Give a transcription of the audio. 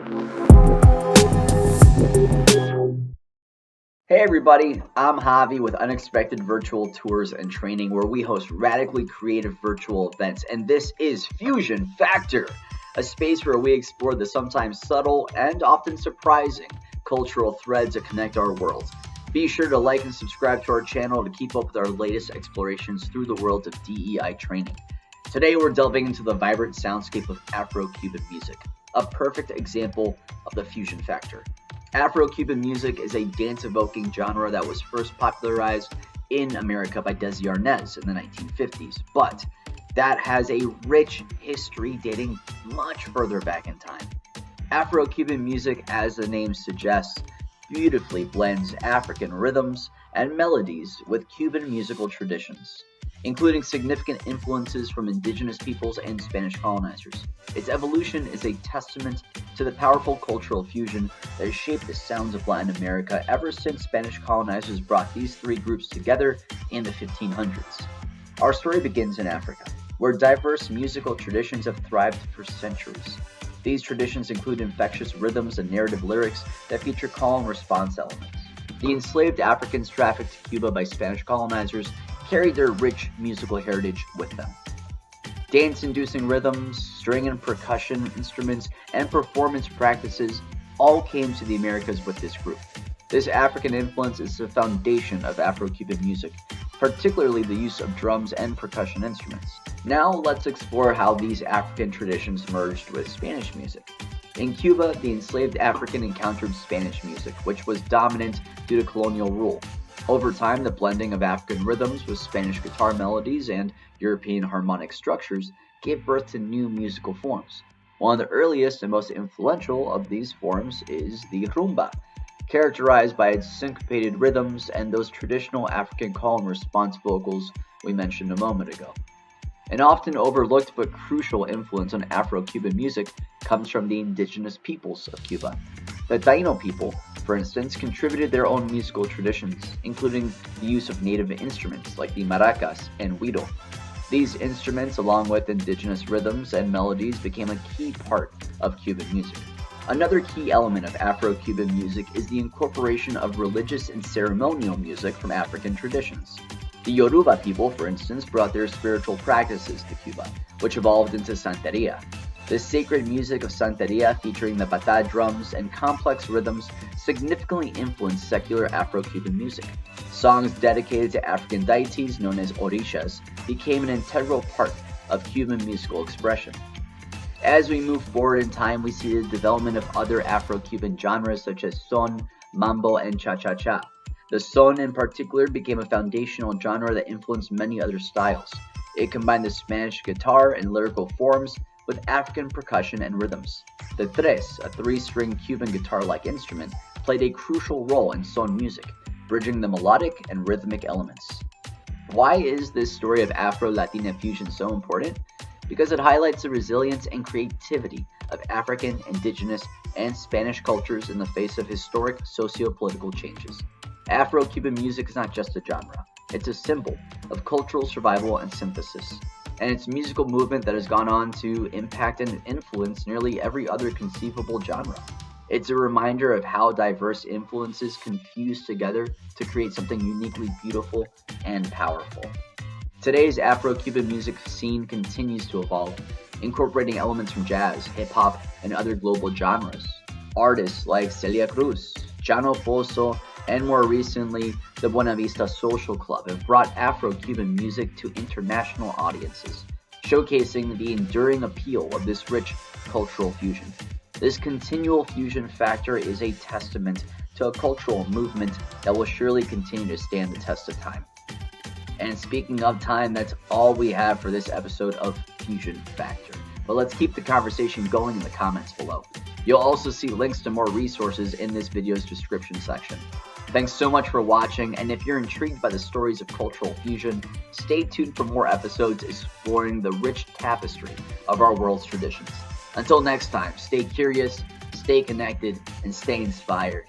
Hey everybody, I'm Javi with Unexpected Virtual Tours and Training, where we host radically creative virtual events, and this is Fusion Factor, a space where we explore the sometimes subtle and often surprising cultural threads that connect our worlds. Be sure to like and subscribe to our channel to keep up with our latest explorations through the world of DEI training. Today we're delving into the vibrant soundscape of Afro Cuban music, a perfect example of the fusion factor. Afro Cuban music is a dance-evoking genre that was first popularized in America by Desi Arnaz in the 1950s, but that has a rich history dating much further back in time. Afro Cuban music, as the name suggests, beautifully blends African rhythms and melodies with Cuban musical traditions, including significant influences from indigenous peoples and Spanish colonizers. Its evolution is a testament to the powerful cultural fusion that has shaped the sounds of Latin America ever since Spanish colonizers brought these three groups together in the 1500s. Our story begins in Africa, where diverse musical traditions have thrived for centuries. These traditions include infectious rhythms and narrative lyrics that feature call and response elements. The enslaved Africans trafficked to Cuba by Spanish colonizers carried their rich musical heritage with them. Dance-inducing rhythms, string and percussion instruments, and performance practices all came to the Americas with this group. This African influence is the foundation of Afro-Cuban music, particularly the use of drums and percussion instruments. Now let's explore how these African traditions merged with Spanish music. In Cuba, the enslaved African encountered Spanish music, which was dominant due to colonial rule. Over time, the blending of African rhythms with Spanish guitar melodies and European harmonic structures gave birth to new musical forms. One of the earliest and most influential of these forms is the rumba, characterized by its syncopated rhythms and those traditional African call and response vocals we mentioned a moment ago. An often overlooked but crucial influence on Afro-Cuban music comes from the indigenous peoples of Cuba. The Taino People, for instance, contributed their own musical traditions, including the use of native instruments like the maracas and güiro. These instruments, along with indigenous rhythms and melodies, became a key part of Cuban music. Another key element of Afro-Cuban music is the incorporation of religious and ceremonial music from African traditions. The Yoruba people, for instance, brought their spiritual practices to Cuba, which evolved into Santería. The sacred music of Santería, featuring the bata drums and complex rhythms, significantly influenced secular Afro-Cuban music. Songs dedicated to African deities, known as orishas, became an integral part of Cuban musical expression. As we move forward in time, we see the development of other Afro-Cuban genres such as son, mambo, and cha-cha-cha. The son in particular became a foundational genre that influenced many other styles. It combined the Spanish guitar and lyrical forms with African percussion and rhythms. The tres, a three-string Cuban guitar-like instrument, played a crucial role in son music, bridging the melodic and rhythmic elements. Why is this story of Afro-Latinė fusion so important? Because it highlights the resilience and creativity of African, indigenous, and Spanish cultures in the face of historic socio-political changes. Afro-Cuban music is not just a genre, it's a symbol of cultural survival and synthesis, and it's a musical movement that has gone on to impact and influence nearly every other conceivable genre. It's a reminder of how diverse influences can fuse together to create something uniquely beautiful and powerful. Today's Afro-Cuban music scene continues to evolve, incorporating elements from jazz, hip-hop, and other global genres. Artists like Celia Cruz, Chano Pozo, and more recently, the Buena Vista Social Club have brought Afro-Cuban music to international audiences, showcasing the enduring appeal of this rich cultural fusion. This continual fusion factor is a testament to a cultural movement that will surely continue to stand the test of time. And speaking of time, that's all we have for this episode of Fusion Factor. But let's keep the conversation going in the comments below. You'll also see links to more resources in this video's description section. Thanks so much for watching, and if you're intrigued by the stories of cultural fusion, stay tuned for more episodes exploring the rich tapestry of our world's traditions. Until next time, stay curious, stay connected, and stay inspired.